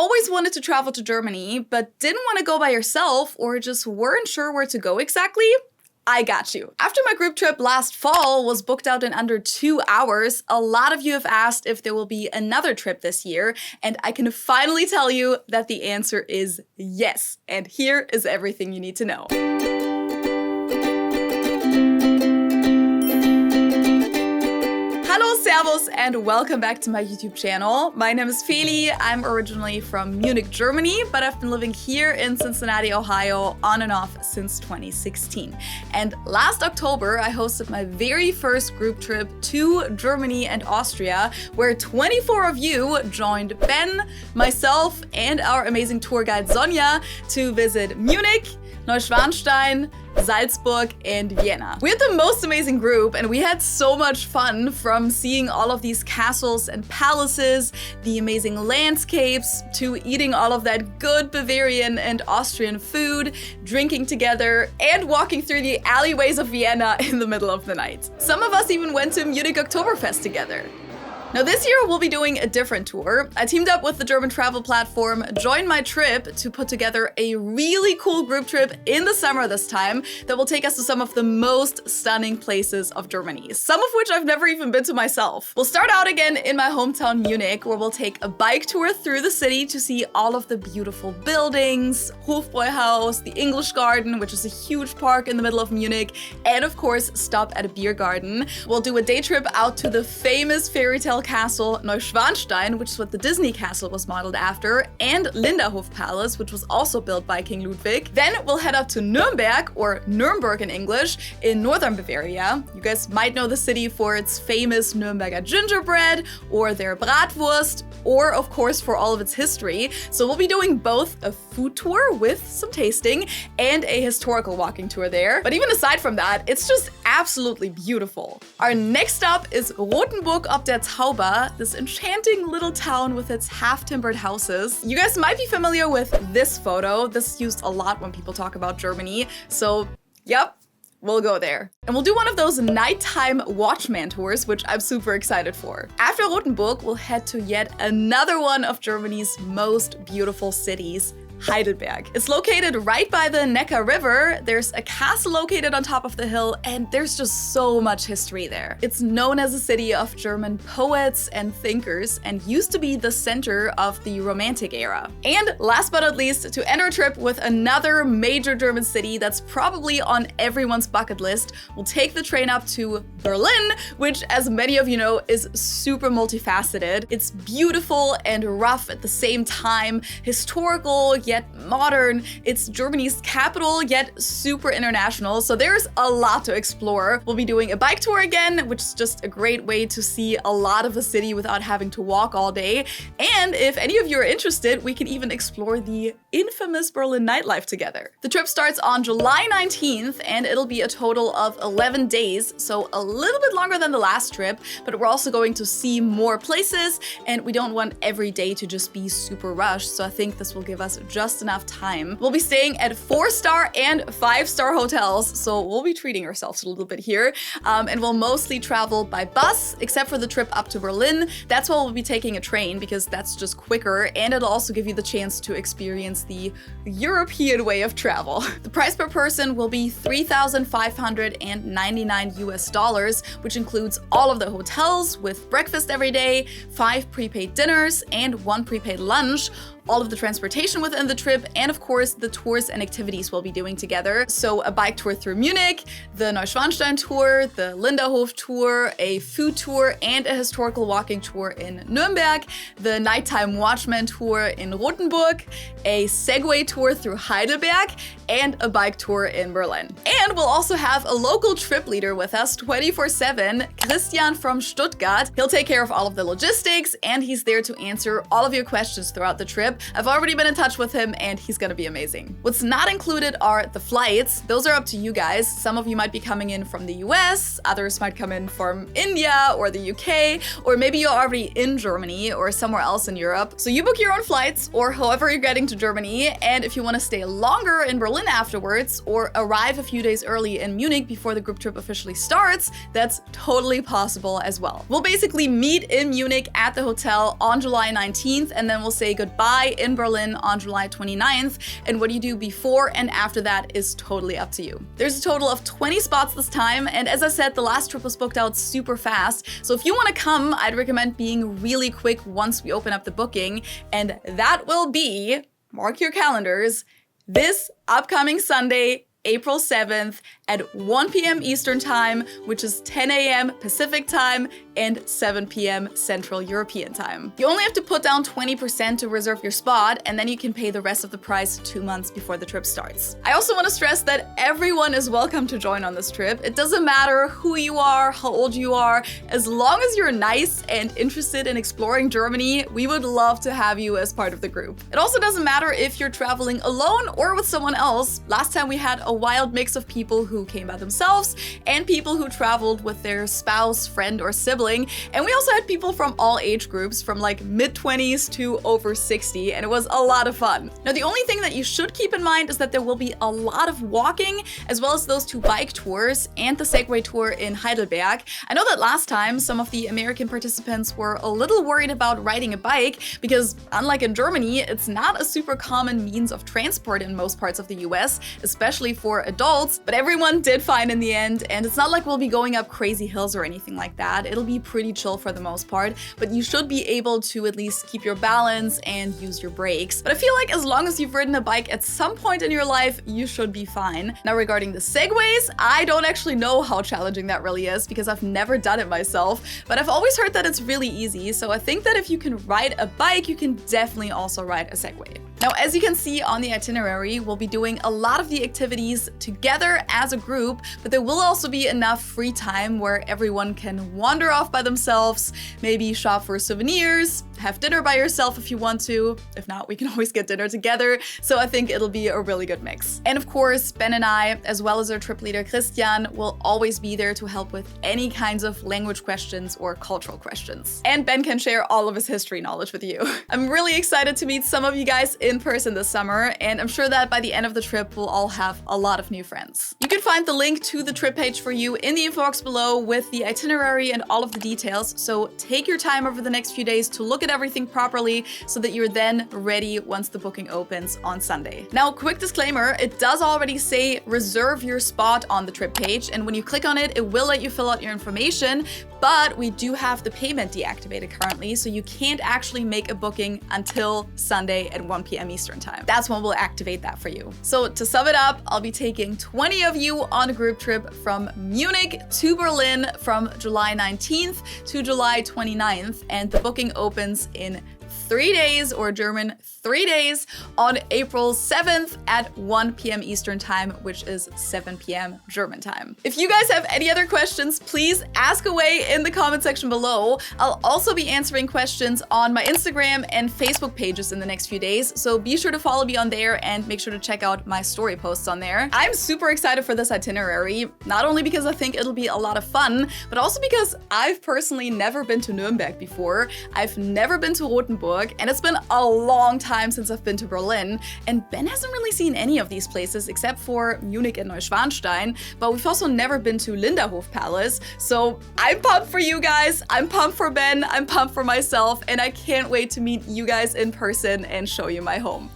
always wanted to travel to Germany, but didn't want to go by yourself or just weren't sure where to go exactly? I got you. After my group trip last fall was booked out in under 2 hours, a lot of you have asked if there will be another trip this year, and I can finally tell you that the answer is yes. And here is everything you need to know. Hallo, Servus, and welcome back to my YouTube channel. My name is Feli. I'm originally from Munich, Germany, but I've been living here in Cincinnati, Ohio, on and off since 2016. And last October, I hosted my very first group trip to Germany and Austria, where 24 of you joined Ben, myself, and our amazing tour guide Sonja to visit Munich, Neuschwanstein, Salzburg, and Vienna. We had the most amazing group, and we had so much fun, from seeing all of these castles and palaces, the amazing landscapes, to eating all of that good Bavarian and Austrian food, drinking together, and walking through the alleyways of Vienna in the middle of the night. Some of us even went to Munich Oktoberfest together. Now this year we'll be doing a different tour. I teamed up with the German travel platform Join My Trip to put together a really cool group trip in the summer this time that will take us to some of the most stunning places of Germany, some of which I've never even been to myself. We'll start out again in my hometown Munich, where we'll take a bike tour through the city to see all of the beautiful buildings, Hofbräuhaus, the English Garden, which is a huge park in the middle of Munich, and of course stop at a beer garden. We'll do a day trip out to the famous fairy tale castle Neuschwanstein, which is what the Disney castle was modeled after, and Linderhof Palace, which was also built by King Ludwig. Then we'll head up to Nuremberg, or Nuremberg in English, in northern Bavaria. You guys might know the city for its famous Nuremberger gingerbread, or their Bratwurst, or of course for all of its history. So we'll be doing both a food tour with some tasting and a historical walking tour there. But even aside from that, it's just absolutely beautiful. Our next stop is Rothenburg ob der Tauber, this enchanting little town with its half-timbered houses. You guys might be familiar with this photo. This is used a lot when people talk about Germany. So, yep. We'll go there. And we'll do one of those nighttime watchman tours, which I'm super excited for. After Rothenburg, we'll head to yet another one of Germany's most beautiful cities, Heidelberg. It's located right by the Neckar River. There's a castle located on top of the hill, and there's just so much history there. It's known as a city of German poets and thinkers, and used to be the center of the Romantic era. And last but not least, to end our trip with another major German city that's probably on everyone's bucket list, we'll take the train up to Berlin, which, as many of you know, is super multifaceted. It's beautiful and rough at the same time, historical yet modern. It's Germany's capital, yet super international, so there's a lot to explore. We'll be doing a bike tour again, which is just a great way to see a lot of the city without having to walk all day. And if any of you are interested, we can even explore the infamous Berlin nightlife together. The trip starts on July 19th, and it'll be a total of 11 days, so a little bit longer than the last trip, but we're also going to see more places, and we don't want every day to just be super rushed, so I think this will give us just enough time. We'll be staying at 4-star and 5-star hotels, so we'll be treating ourselves a little bit here. And we'll mostly travel by bus, except for the trip up to Berlin. That's why we'll be taking a train, because that's just quicker, and it'll also give you the chance to experience the European way of travel. The price per person will be $3,599 US, which includes all of the hotels with breakfast every day, 5 prepaid dinners, and 1 prepaid lunch, all of the transportation within the trip, and of course the tours and activities we'll be doing together. So a bike tour through Munich, the Neuschwanstein tour, the Linderhof tour, a food tour, and a historical walking tour in Nuremberg, the nighttime watchman tour in Rothenburg, a Segway tour through Heidelberg, and a bike tour in Berlin. And we'll also have a local trip leader with us 24/7, Christian from Stuttgart. He'll take care of all of the logistics, and he's there to answer all of your questions throughout the trip. I've already been in touch with him and he's gonna be amazing. What's not included are the flights. Those are up to you guys. Some of you might be coming in from the US, others might come in from India or the UK, or maybe you're already in Germany or somewhere else in Europe. So you book your own flights or however you're getting to Germany, and if you want to stay longer in Berlin afterwards or arrive a few days early in Munich before the group trip officially starts, that's totally possible as well. We'll basically meet in Munich at the hotel on July 19th, and then we'll say goodbye in Berlin on July 29th, and what you do before and after that is totally up to you. There's a total of 20 spots this time, and as I said, the last trip was booked out super fast, so if you want to come, I'd recommend being really quick once we open up the booking, and that will be, mark your calendars, this upcoming Sunday, April 7th at 1 p.m. Eastern Time, which is 10 a.m. Pacific Time and 7 p.m. Central European Time. You only have to put down 20% to reserve your spot, and then you can pay the rest of the price 2 months before the trip starts. I also want to stress that everyone is welcome to join on this trip. It doesn't matter who you are, how old you are, as long as you're nice and interested in exploring Germany, we would love to have you as part of the group. It also doesn't matter if you're traveling alone or with someone else. Last time we had a wild mix of people who came by themselves and people who traveled with their spouse, friend, or sibling. And we also had people from all age groups, from like mid-20s to over 60, and it was a lot of fun. Now, the only thing that you should keep in mind is that there will be a lot of walking, as well as those 2 bike tours and the Segway tour in Heidelberg. I know that last time some of the American participants were a little worried about riding a bike because, unlike in Germany, it's not a super common means of transport in most parts of the US, especially for adults, but everyone did fine in the end, and it's not like we'll be going up crazy hills or anything like that. It'll be pretty chill for the most part, but you should be able to at least keep your balance and use your brakes. But I feel like as long as you've ridden a bike at some point in your life, you should be fine. Now, regarding the segways, I don't actually know how challenging that really is because I've never done it myself, but I've always heard that it's really easy, so I think that if you can ride a bike, you can definitely also ride a Segway. Now, as you can see on the itinerary, we'll be doing a lot of the activities together as a group, but there will also be enough free time where everyone can wander off by themselves, maybe shop for souvenirs, have dinner by yourself if you want to. If not, we can always get dinner together, so I think it'll be a really good mix. And of course, Ben and I, as well as our trip leader Christian, will always be there to help with any kinds of language questions or cultural questions. And Ben can share all of his history knowledge with you. I'm really excited to meet some of you guys in person this summer, and I'm sure that by the end of the trip, we'll all have a lot of new friends. You can find the link to the trip page for you in the info box below with the itinerary and all of the details, so take your time over the next few days to look at everything properly so that you're then ready once the booking opens on Sunday. Now, quick disclaimer, it does already say reserve your spot on the trip page, and when you click on it, it will let you fill out your information, but we do have the payment deactivated currently, so you can't actually make a booking until Sunday at 1 p.m. Eastern Time. That's when we'll activate that for you. So to sum it up, I'll be taking 20 of you on a group trip from Munich to Berlin from July 19th to July 29th, and the booking opens in 3 days, or German 3 days, on April 7th at 1 p.m. Eastern Time, which is 7 p.m. German time. If you guys have any other questions, please ask away in the comment section below. I'll also be answering questions on my Instagram and Facebook pages in the next few days, so be sure to follow me on there and make sure to check out my story posts on there. I'm super excited for this itinerary, not only because I think it'll be a lot of fun, but also because I've personally never been to Nuremberg before. I've never been to Rothenburg, and it's been a long time since I've been to Berlin, and Ben hasn't really seen any of these places except for Munich and Neuschwanstein, but we've also never been to Linderhof Palace, so I'm pumped for you guys, I'm pumped for Ben, I'm pumped for myself, and I can't wait to meet you guys in person and show you my home.